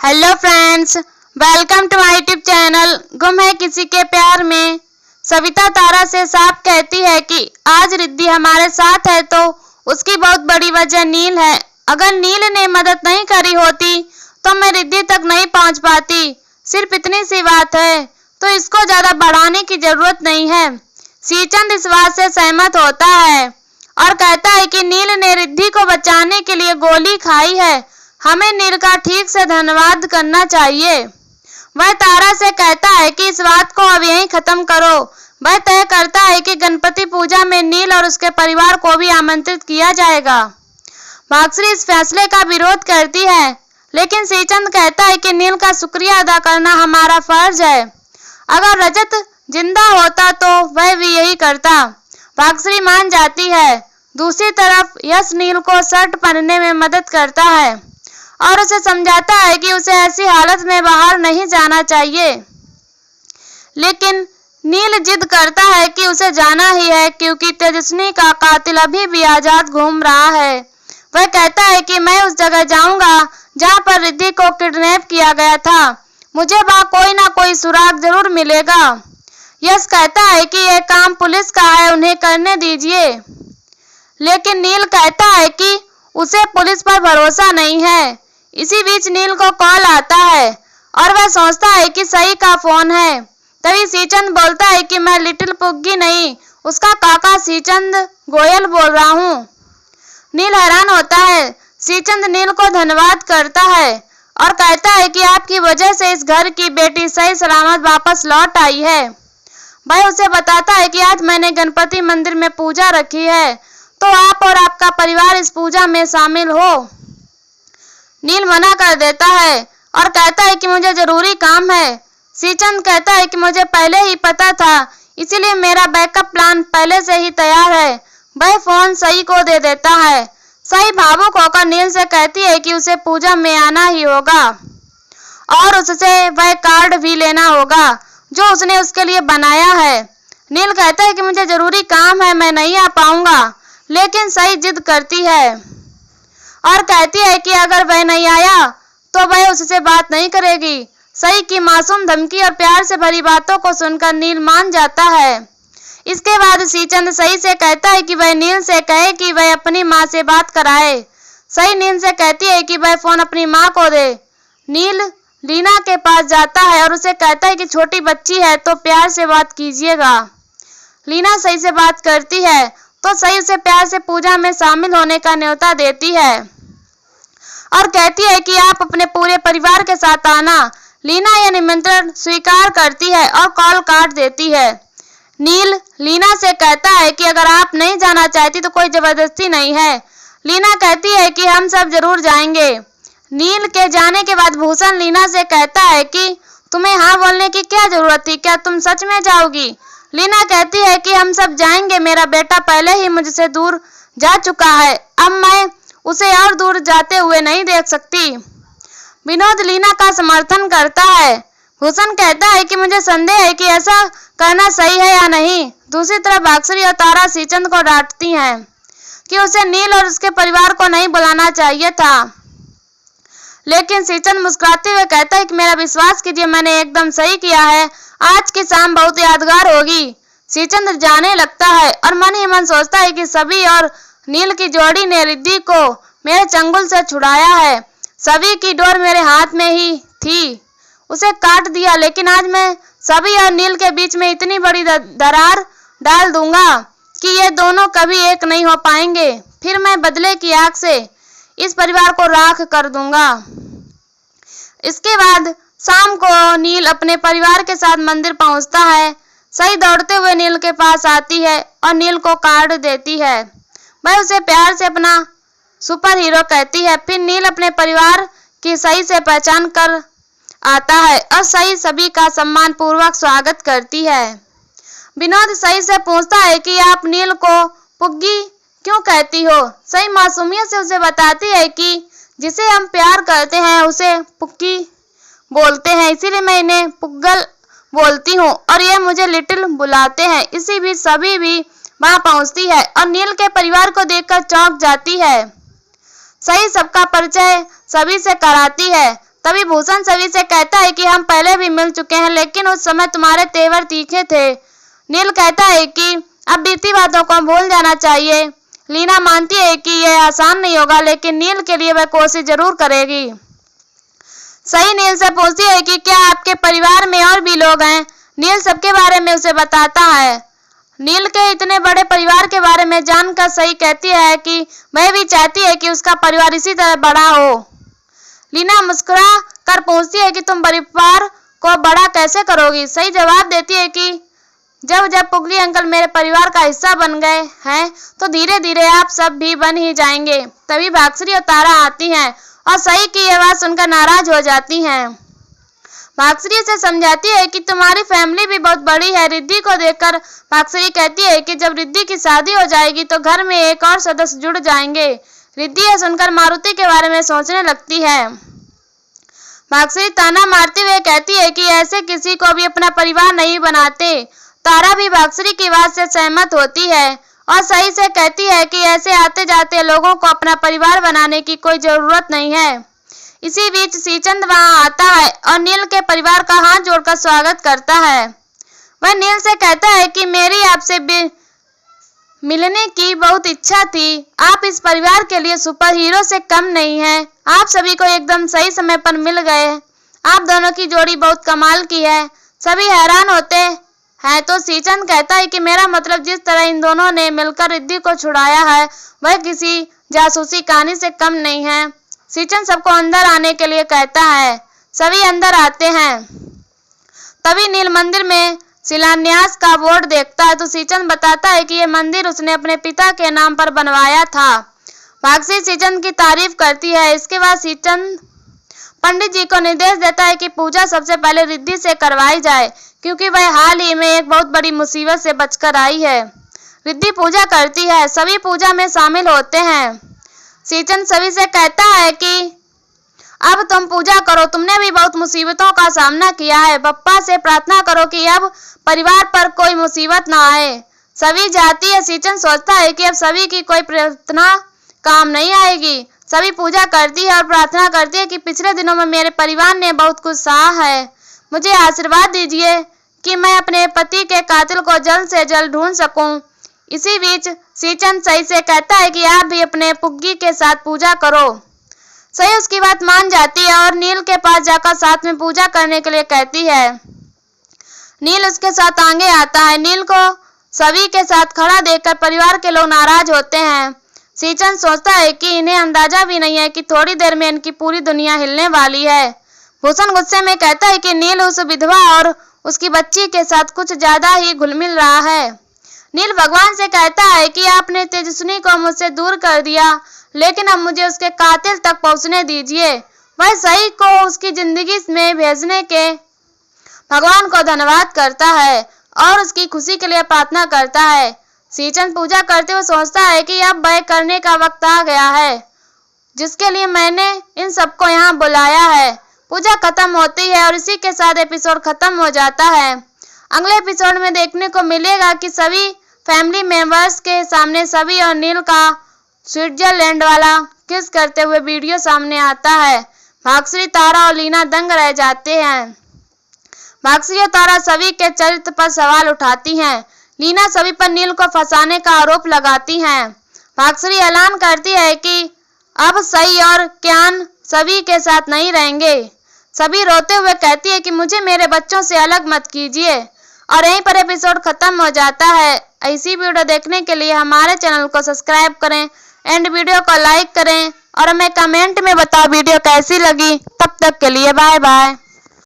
Hello friends, welcome to my YouTube channel गुम है किसी के प्यार में। सविता तारा से साफ कहती है कि आज रिद्धि हमारे साथ है तो उसकी बहुत बड़ी वजह नील है। अगर नील ने मदद नहीं करी होती तो मैं रिद्धि तक नहीं पहुंच पाती। सिर्फ इतनी सी बात है तो इसको ज्यादा बढ़ाने की जरूरत नहीं है। श्रीचंद इस बात से सहमत होता है और कहता है कि नील ने रिद्धि को बचाने के लिए गोली खाई है। हमें नील का ठीक से धन्यवाद करना चाहिए। वह तारा से कहता है कि इस बात को अब यहीं खत्म करो। वह तय करता है कि गणपति पूजा में नील और उसके परिवार को भी आमंत्रित किया जाएगा। भाग्यश्री इस फैसले का विरोध करती है, लेकिन श्रीचंद कहता है कि नील का शुक्रिया अदा करना हमारा फर्ज है। अगर रजत जिंदा होता तो वह भी यही करता। भाग्यश्री मान जाती है। दूसरी तरफ यश नील को शर्ट पहनने में मदद करता है और उसे समझाता है कि उसे ऐसी हालत में बाहर नहीं जाना चाहिए, लेकिन नील जिद करता है कि उसे जाना ही है क्योंकि तेजस्विनी का कातिल अभी भी आजाद घूम रहा है। वह कहता है कि मैं उस जगह जाऊंगा जहां पर रिद्धि को किडनैप किया गया था। मुझे वहां कोई ना कोई सुराग जरूर मिलेगा। यश कहता है कि यह काम पुलिस का है, उन्हें करने दीजिए, लेकिन नील कहता है कि उसे पुलिस पर भरोसा नहीं है। इसी बीच नील को कॉल आता है और वह सोचता है कि सही का फोन है। तभी श्रीचंद बोलता है कि मैं लिटिल पुग्गी नहीं, उसका काका श्रीचंद गोयल बोल रहा हूँ। नील हैरान होता है। श्रीचंद नील को धन्यवाद करता है और कहता है कि आपकी वजह से इस घर की बेटी सही सलामत वापस लौट आई है। वह उसे बताता है कि आज मैंने गणपति मंदिर में पूजा रखी है तो आप और आपका परिवार इस पूजा में शामिल हो। नील मना कर देता है और कहता है कि मुझे जरूरी काम है। श्रीचंद कहता है कि मुझे पहले ही पता था, इसीलिए मेरा बैकअप प्लान पहले से ही तैयार है। वह फोन सई को दे देता है। सई भावुक होकर नील से कहती है कि उसे पूजा में आना ही होगा और उससे वह कार्ड भी लेना होगा जो उसने उसके लिए बनाया है। नील कहता है कि मुझे जरूरी काम है, मैं नहीं आ पाऊंगा, लेकिन सई जिद करती है और कहती है कि अगर वह नहीं आया तो वह उससे बात नहीं करेगी। सई की मासूम धमकी और प्यार से भरी बातों को सुनकर नील मान जाता है। इसके बाद श्रीचंद सई से कहता है कि वह नील से कहे कि वह अपनी माँ से बात कराए। सई नील से कहती है कि वह फोन अपनी माँ को दे। नील लीना के पास जाता है और उसे कहता है कि छोटी बच्ची है तो प्यार से बात कीजिएगा। लीना सई से बात करती है तो सई उसे प्यार से पूजा में शामिल होने का न्योता देती है और कहती है कि आप अपने पूरे परिवार के साथ आना। लीना यह निमंत्रण स्वीकार करती है और कॉल काट देती है। नील लीना से कहता है कि अगर आप नहीं जाना चाहती तो कोई जबरदस्ती नहीं है। लीना कहती है कि हम सब जरूर जाएंगे। नील के जाने के बाद भूषण लीना से कहता है कि तुम्हें हाँ बोलने की क्या जरूरत थी, क्या तुम सच में जाओगी? लीना कहती है कि हम सब जाएंगे, मेरा बेटा पहले ही मुझसे दूर जा चुका है, अब मैं उसे और दूर जाते हुए नहीं देख सकती। विनोद लीना का समर्थन करता है। भूषण कहता है कि मुझे संदेह है कि ऐसा करना सही है या नहीं। दूसरी तरफ भाग्यश्री और तारा श्रीचंद को डांटती हैं कि उसे नील और उसके परिवार को नहीं बुलाना चाहिए था, लेकिन श्रीचंद मुस्कुराते हुए कहता है कि मेरा विश्वास कीजिए, मैंने एकदम सही किया है। आज की शाम बहुत यादगार होगी। श्रीचंद जाने लगता है और मन ही मन सोचता है कि सभी और नील की जोड़ी ने रिद्धि को मेरे चंगुल से छुड़ाया है। सभी की डोर मेरे हाथ में ही थी, उसे काट दिया, लेकिन आज मैं सभी और नील के बीच में इतनी बड़ी दरार डाल दूंगा कि ये दोनों कभी एक नहीं हो पाएंगे। फिर मैं बदले की आग से इस परिवार को राख कर दूंगा। इसके बाद शाम को नील अपने परिवार के साथ मंदिर पहुंचता है। सई दौड़ते हुए नील के पास आती है और नील को कार्ड देती है। वह उसे प्यार से अपना सुपर हीरो कहती है। फिर नील अपने परिवार की सई से पहचान कर आता है और सई सभी का सम्मान पूर्वक स्वागत करती है। विनोद सई से पूछता है कि आप नील को पुग्गी क्यों कहती हो? सई मासूमियत से उसे बताती है कि जिसे हम प्यार करते हैं उसे पुग्गी बोलते हैं, इसीलिए मैं इन्हें पुग्गल बोलती हूँ और ये मुझे लिटिल बुलाते हैं। इसी बीच सभी भी वहां पहुंचती है और नील के परिवार को देखकर चौंक जाती है। सई सबका परिचय सभी से कराती है। तभी भूषण सभी से कहता है कि हम पहले भी मिल चुके हैं, लेकिन उस समय तुम्हारे तेवर तीखे थे। नील कहता है कि अब बीती बातों को भूल जाना चाहिए। लीना मानती है कि यह आसान नहीं होगा, लेकिन नील के लिए वह कोशिश जरूर करेगी। सही नील से पूछती है कि क्या आपके परिवार में और भी लोग हैं। नील सबके बारे में उसे बताता है। नील के इतने बड़े परिवार के बारे में जानकर सही कहती है कि वह भी चाहती है कि उसका परिवार इसी तरह बड़ा हो। लीना मुस्कुरा कर पूछती है कि तुम परिवार को बड़ा कैसे करोगी। सही जवाब देती है कि जब जब पुगली अंकल मेरे परिवार का हिस्सा बन गए हैं तो धीरे धीरे आप सब भी बन ही जाएंगे। तभी भाग्यश्री और तारा आती हैं और सही की यह बात सुनकर नाराज हो जाती हैं। भाग्यश्री से समझाती है कि तुम्हारी फैमिली भी बहुत बड़ी है। रिद्धि को देखकर भाग्यश्री कहती है कि जब रिद्धि की शादी हो जाएगी तो घर में एक और सदस्य जुड़ जाएंगे। रिद्धि यह सुनकर मारुति के बारे में सोचने लगती है। भाग्यश्री ताना मारते हुए कहती है कि ऐसे किसी को भी अपना परिवार नहीं बनाते। तारा भी भाग्यश्री की बात से सहमत होती है और सही से कहती है कि ऐसे आते जाते लोगों को अपना परिवार बनाने की कोई जरूरत नहीं है। इसी बीच सीचंद वहां आता है और नील के परिवार का हाथ जोड़कर स्वागत करता है। वह नील से कहता है कि मेरी आपसे मिलने की बहुत इच्छा थी। आप इस परिवार के लिए सुपर हीरो से कम नहीं हैं। आप सभी को एकदम सही समय पर मिल गए। आप दोनों की जोड़ी बहुत कमाल की है। सभी हैरान होते हैं तो सीचंद कहता है कि मेरा मतलब जिस तरह इन दोनों ने मिलकर रिद्धि को छुड़ाया है वह किसी जासूसी कहानी से कम नहीं है। सीचंद सबको अंदर आने के लिए कहता है। सभी अंदर आते हैं। तभी नील मंदिर में शिलान्यास का बोर्ड देखता है तो सीचंद बताता है कि यह मंदिर उसने अपने पिता के नाम पर बनवाया था। भाग्यश्री सीचंद की तारीफ करती है। इसके बाद सीचंद पंडित जी को निर्देश देता है कि पूजा सबसे पहले रिद्धि से करवाई जाए, क्योंकि वह हाल ही में एक बहुत बड़ी मुसीबत से बचकर आई है। रिद्धि पूजा करती है। सभी पूजा में शामिल होते हैं। सीचंद सभी से कहता है कि अब तुम पूजा करो। तुमने भी बहुत मुसीबतों का सामना किया है। बप्पा से प्रार्थना करो कि अब परिवार पर कोई मुसीबत ना आए। सभी जाती है। सीचंद सोचता है कि अब सभी की कोई प्रार्थना काम नहीं आएगी। सभी पूजा करती है और प्रार्थना करती है कि पिछले दिनों में मेरे परिवार ने बहुत कुछ सहा है। मुझे आशीर्वाद दीजिए कि मैं अपने पति के कातिल को जल्द से जल्द ढूंढ सकूं। इसी बीच सीचंद सही से कहता है कि आप भी अपने पुग्गी के साथ पूजा करो। सही उसकी बात मान जाती है और नील के पास जाकर साथ में पूजा करने के लिए कहती है। नील उसके साथ आगे आता है। नील को सभी के साथ खड़ा देखकर परिवार के लोग नाराज होते हैं। सीचंद सोचता है कि इन्हें अंदाजा भी नहीं है कि थोड़ी देर में इनकी पूरी दुनिया हिलने वाली है। भूषण गुस्से में कहता है कि नील उस विधवा और उसकी बच्ची के साथ कुछ ज्यादा ही घुल-मिल रहा है। नील भगवान से कहता है कि आपने तेजस्विनी को मुझसे दूर कर दिया, लेकिन अब मुझे उसके कातिल तक पहुंचने दीजिए। वह सही को उसकी जिंदगी में भेजने के भगवान को धन्यवाद करता है और उसकी खुशी के लिए प्रार्थना करता है। सीचंद पूजा करते हुए सोचता है कि अब वह करने का वक्त आ गया है जिसके लिए मैंने इन सबको यहाँ बुलाया है। पूजा खत्म होती है और इसी के साथ एपिसोड खत्म हो जाता है। अगले एपिसोड में देखने को मिलेगा कि सभी फैमिली मेंबर्स के सामने सभी और नील का स्विट्जरलैंड वाला किस करते हुए वीडियो सामने आता है। भाग्यश्री, तारा और लीना दंग रह जाते हैं। भाग्यश्री और तारा सभी के चरित्र पर सवाल उठाती हैं। लीना सभी पर नील को फंसाने का आरोप लगाती हैं। भाग्यश्री ऐलान करती है कि अब सही और क्यान सभी के साथ नहीं रहेंगे। सभी रोते हुए कहती है कि मुझे मेरे बच्चों से अलग मत कीजिए। और यहीं पर एपिसोड खत्म हो जाता है। ऐसी वीडियो देखने के लिए हमारे चैनल को सब्सक्राइब करें एंड वीडियो को लाइक करें और हमें कमेंट में बताओ वीडियो कैसी लगी। तब तक के लिए बाय बाय।